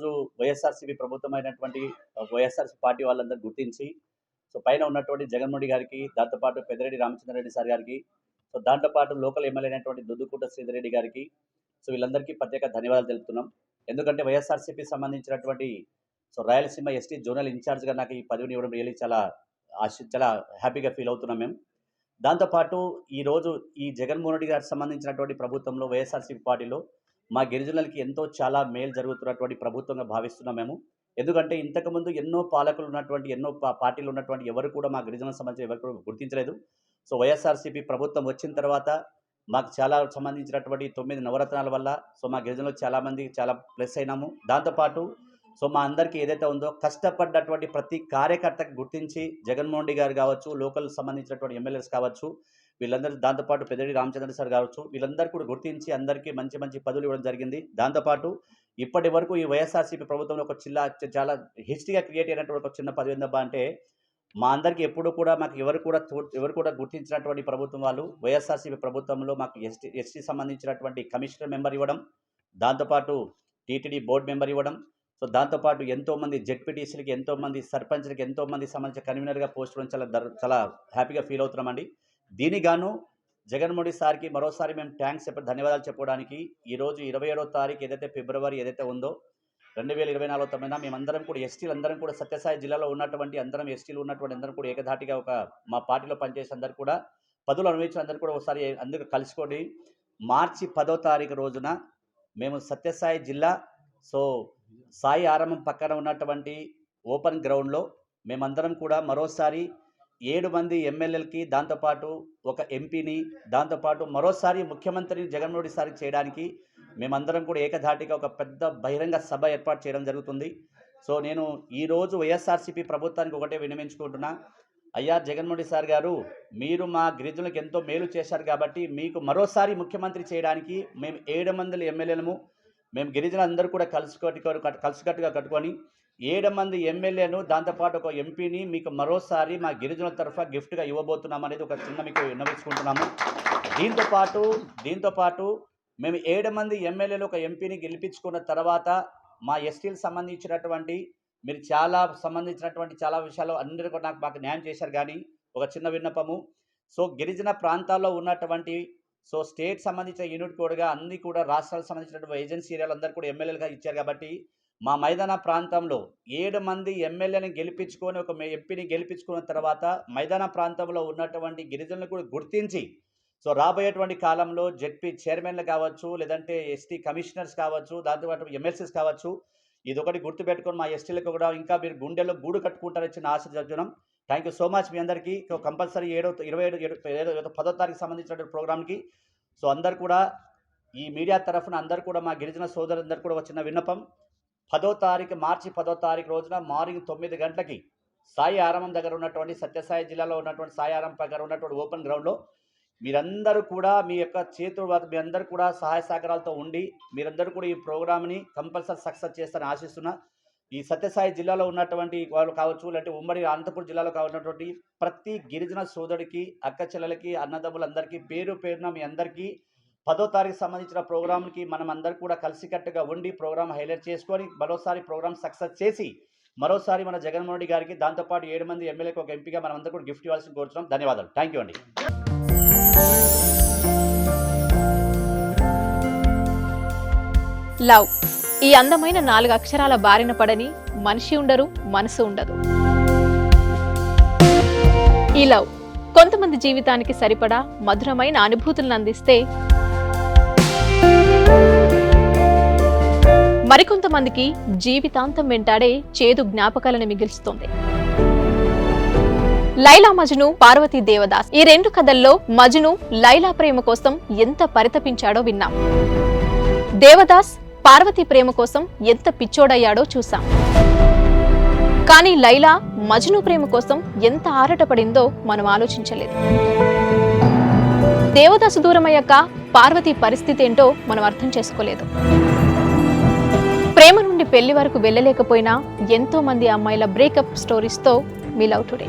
ఈరోజు YSRCP ప్రభుత్వమైనటువంటి YSRC party వాళ్ళందరూ గుర్తించి సో పైన ఉన్నటువంటి జగన్మోహన్ గారికి, దాంతోపాటు పెద్దిరెడ్డి రామచంద్రారెడ్డి సార్ గారికి, సో దాంతోపాటు లోకల్ ఎమ్మెల్యే అయినటువంటి దుద్దుకుంట శ్రీధర్ రెడ్డి గారికి, సో వీళ్ళందరికీ ప్రత్యేక ధన్యవాదాలు తెలుపుతున్నాం. ఎందుకంటే వైఎస్ఆర్సీపీ సంబంధించినటువంటి సో రాయలసీమ ఎస్టీ జోనల్ ఇన్ఛార్జ్గా నాకు ఈ పదవిని ఇవ్వడం రియల్లీ చాలా హ్యాపీగా ఫీల్ అవుతున్నాం మేము. దాంతోపాటు ఈరోజు ఈ జగన్మోహన్ రెడ్డి గారికి సంబంధించినటువంటి ప్రభుత్వంలో వైఎస్ఆర్సీపీ పార్టీలో మా గిరిజనులకి చాలా మేలు జరుగుతున్నటువంటి ప్రభుత్వంగా భావిస్తున్నాం మేము. ఎందుకంటే ఇంతకుముందు ఎన్నో పాలకులు ఉన్నటువంటి ఎన్నో పార్టీలు ఉన్నటువంటి ఎవరు కూడా మా గిరిజనులకు సంబంధించి ఎవరు కూడా గుర్తించలేదు. సో వైఎస్ఆర్సీపీ ప్రభుత్వం వచ్చిన తర్వాత మాకు చాలా సంబంధించినటువంటి 9 నవరత్నాల వల్ల సో మా గిరిజనులు చాలామంది చాలా ప్లస్ అయినాము. దాంతోపాటు సో మా అందరికీ ఏదైతే ఉందో కష్టపడ్డటువంటి ప్రతి కార్యకర్తకి గుర్తించి జగన్మోహన్ రెడ్డి గారు కావచ్చు, లోకల్ సంబంధించినటువంటి ఎమ్మెల్యేస్ కావచ్చు, వీళ్ళందరూ దాంతోపాటు పెద్దిరెడ్డి రామచంద్ర సార్ కావచ్చు, వీళ్ళందరూ కూడా గుర్తించి అందరికీ మంచి మంచి పదవులు ఇవ్వడం జరిగింది. దాంతోపాటు ఇప్పటి వరకు ఈ వైఎస్ఆర్సీపీ ప్రభుత్వంలో ఒక చాలా హిస్టరీగా క్రియేట్ అయినటువంటి ఒక చిన్న పదవి ఏందబ్బా అంటే మా అందరికీ ఎప్పుడు కూడా మాకు ఎవరు కూడా గుర్తించినటువంటి ప్రభుత్వం వాళ్ళు వైఎస్ఆర్సీపీ ప్రభుత్వంలో మాకు ఎస్టీ సంబంధించినటువంటి కమిషనర్ మెంబర్ ఇవ్వడం, దాంతోపాటు టీటీడీ బోర్డు మెంబర్ ఇవ్వడం, సో దాంతోపాటు ఎంతోమంది జెడ్పీటీసీలకి, ఎంతోమంది సర్పంచ్లకి, ఎంతోమంది సంబంధించిన కన్వీనర్గా పోస్ట్ చేయడం చాలా హ్యాపీగా ఫీల్ అవుతున్నామండి. దీనికి గాను జగన్మోహన్ రెడ్డి సార్కి మరోసారి మేము ధన్యవాదాలు చెప్పుకోవడానికి ఈరోజు 27వ తారీఖు ఏదైతే ఫిబ్రవరి ఏదైతే ఉందో 2024 తొమ్మిదిన మేమందరం కూడా ఎస్టీలు అందరం కూడా సత్యసాయి జిల్లాలో ఉన్నటువంటి అందరం ఎస్టీలు ఉన్నటువంటి అందరం కూడా ఏకధాటిగా మా పార్టీలో పనిచేసే అందరూ కూడా పదవులు అనుభవించిన అందరూ కూడా ఒకసారి అందరూ కలుసుకొని మార్చి 10వ తారీఖు రోజున మేము సత్యసాయి జిల్లా సో సాయి ఆరామం పక్కన ఉన్నటువంటి ఓపెన్ గ్రౌండ్లో మేమందరం కూడా మరోసారి 7 మంది ఎమ్మెల్యేలకి, దాంతోపాటు ఒక ఎంపీని, దాంతోపాటు మరోసారి ముఖ్యమంత్రిని జగన్మోహన్ రెడ్డి సార్కి చేయడానికి మేమందరం కూడా ఏకధాటిగా ఒక పెద్ద బహిరంగ సభ ఏర్పాటు చేయడం జరుగుతుంది. సో నేను ఈరోజు వైఎస్ఆర్సీపీ ప్రభుత్వానికి ఒకటే విన్నవించుకుంటున్నా, అయ్యా జగన్మోహన్ రెడ్డి సార్ గారు, మీరు మా గిరిజనులకు ఎంతో మేలు చేశారు కాబట్టి మీకు మరోసారి ముఖ్యమంత్రి చేయడానికి మేము 7 మంది ఎమ్మెల్యేలము, మేము గిరిజనులందరూ కూడా కలిసికట్టుగా కట్టుకొని 7 మంది ఎమ్మెల్యేను, దాంతోపాటు ఒక ఎంపీని మీకు మరోసారి మా గిరిజనుల తరఫున గిఫ్ట్గా ఇవ్వబోతున్నాం అనేది ఒక చిన్న మీకు విన్నవించుకుంటున్నాము. దీంతోపాటు మేము 7 మంది ఎమ్మెల్యేలు ఒక ఎంపీని గెలిపించుకున్న తర్వాత మా ఎస్టీలకు సంబంధించినటువంటి మీరు చాలా విషయాలు అందరూ కూడా మాకు న్యాయం చేశారు. కానీ ఒక చిన్న విన్నపము, సో గిరిజన ప్రాంతాల్లో ఉన్నటువంటి సో స్టేట్ సంబంధించిన యూనిట్ కోడ్గా అన్ని కూడా రాష్ట్రాలకు సంబంధించినటువంటి ఏజెన్సీ ఏరియాలు అందరూ కూడా ఎమ్మెల్యేలుగా ఇచ్చారు. కాబట్టి మా మైదాన ప్రాంతంలో 7 మంది ఎమ్మెల్యేని గెలిపించుకొని ఒక ఎంపీని గెలిపించుకున్న తర్వాత మైదాన ప్రాంతంలో ఉన్నటువంటి గిరిజనులను కూడా గుర్తించి సో రాబోయేటువంటి కాలంలో జెడ్పీ చైర్మన్లు కావచ్చు, లేదంటే ఎస్టీ కమిషనర్స్ కావచ్చు, దాంతోపాటు ఎమ్మెల్సీస్ కావచ్చు, ఇదొకటి గుర్తుపెట్టుకొని మా ఎస్టీలకు కూడా ఇంకా మీరు గుండెల్లో గూడు కట్టుకుంటారని చిన్న ఆశ చెప్తున్నాం. థ్యాంక్ యూ సో మచ్ మీ అందరికీ. కంపల్సరీ 10వ తారీఖు సంబంధించిన ప్రోగ్రామ్కి సో అందరు కూడా ఈ మీడియా తరఫున అందరు కూడా మా గిరిజన సోదరులందరూ కూడా ఒక చిన్న విన్నపం, మార్చి 10వ తారీఖు రోజున మార్నింగ్ 9 గంటలకి సాయి ఆరామం దగ్గర ఉన్నటువంటి సత్యసాయి జిల్లాలో ఉన్నటువంటి సాయి ఆరామం దగ్గర ఉన్నటువంటి ఓపెన్ గ్రౌండ్లో మీరందరూ కూడా మీ యొక్క మీ అందరూ కూడా సహాయ సహకారాలతో ఉండి మీరందరూ కూడా ఈ ప్రోగ్రామ్ని కంపల్సరీ సక్సెస్ చేస్తారని ఆశిస్తున్నా. ఈ సత్యసాయి జిల్లాలో ఉన్నటువంటి వాళ్ళు కావచ్చు, లేదంటే ఉమ్మడి అనంతపురం జిల్లాలో కావాలన్నటువంటి ప్రతి గిరిజన సోదరుడికి, అక్క చెల్లెలకి, అన్నదమ్ములందరికీ పేరు పేరున మీ అందరికీ 10వ తారీఖు సంబంధించిన ప్రోగ్రామ్కి మనం అందరూ కూడా కలిసికట్టుగా ఉండి ప్రోగ్రామ్ హైలైట్ చేసుకొని మరోసారి ప్రోగ్రామ్ సక్సెస్ చేసి మరోసారి మన జగన్మోహన్ రెడ్డి గారికి, దాంతోపాటు 7 మంది ఎమ్మెల్యేకి ఒక ఎంపీగా మనం అందరూ కూడా గిఫ్ట్ ఇవ్వాల్సి కోరుతున్నాం. ధన్యవాదాలు. థ్యాంక్ యూ అండి. లవ్, ఈ అందమైన 4 అక్షరాల బారిన పడని మనిషి ఉండరు, మనసు ఉండదు. ఈ లవ్ కొంతమంది జీవితానికి సరిపడా మధురమైన అనుభూతులను అందిస్తే, మరికొంతమందికి జీవితాంతం వెంటాడే చేదు జ్ఞాపకాలను మిగిల్చుతోంది. లైలా మజ్ను, పార్వతీ దేవదాస్, ఈ 2 కథల్లో మజ్ను లైలా ప్రేమ కోసం ఎంత పరితపించాడో విన్నాం. దేవదాస్ పార్వతీ ప్రేమ కోసం ఎంత పిచ్చోడయ్యాడో చూసాం. కానీ లైలా మజ్ను ప్రేమ కోసం ఎంత ఆరాటపడిందో మనం ఆలోచించలేదు. దేవదాసు దూరమయ్యాక పార్వతీ పరిస్థితి ఏంటో మనం అర్థం చేసుకోలేదు. ప్రేమ నుండి పెళ్లి వరకు వెళ్ళలేకపోయినా ఎంతో మంది అమ్మాయిల బ్రేకప్ స్టోరీస్తో మీ లవ్ టుడే.